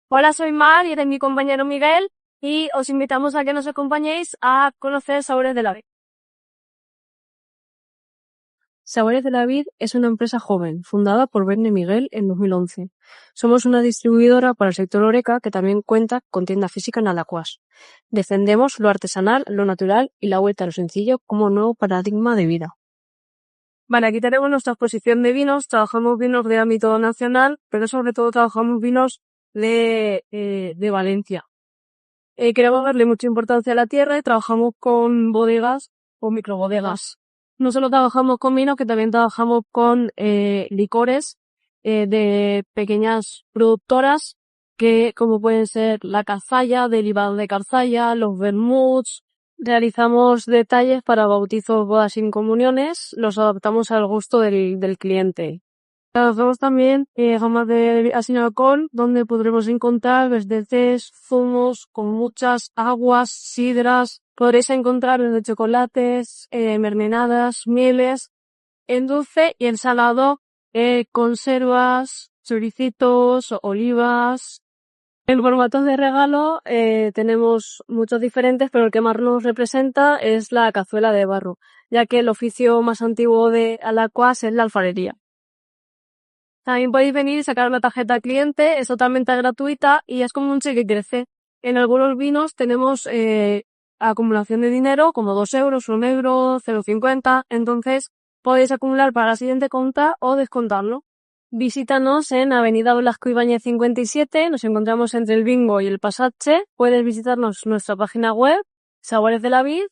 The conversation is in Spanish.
Hola, soy Mar y este es mi compañero Miguel y os invitamos a que nos acompañéis a conocer Sabores de la Vid. Sabores de la Vid es una empresa joven, fundada por Verne Miguel en 2011. Somos una distribuidora para el sector Horeca que también cuenta con tienda física en Alacuás. Defendemos lo artesanal, lo natural y la vuelta a lo sencillo como nuevo paradigma de vida. Vale, aquí tenemos nuestra exposición de vinos. Trabajamos vinos de ámbito nacional, pero sobre todo trabajamos vinos de Valencia. Queremos darle mucha importancia a la tierra y trabajamos con bodegas o microbodegas. No solo trabajamos con vinos, que también trabajamos con licores de pequeñas productoras que como pueden ser la cazalla, derivados de cazalla, los vermuts. Realizamos detalles para bautizos, bodas y comuniones, los adaptamos al gusto del cliente. Trabajamos también gamas de sin alcohol, donde podremos encontrar verdeces, zumos con muchas aguas, sidras. Podréis encontrar desde chocolates, mermeladas, mieles, en dulce y en salado, conservas, choricitos, olivas. En formatos de regalo tenemos muchos diferentes, pero el que más nos representa es la cazuela de barro, ya que el oficio más antiguo de Alacuás es la alfarería. También podéis venir y sacar una tarjeta cliente, es totalmente gratuita y es como un cheque crece. En algunos vinos tenemos acumulación de dinero, como 2 euros, 1 euro, 0,50, entonces podéis acumular para la siguiente compra o descontarlo. Visítanos en Avenida Blasco Ibáñez 57, nos encontramos entre el Bingo y el Pasache. Puedes visitarnos nuestra página web, Sabores de la Vid,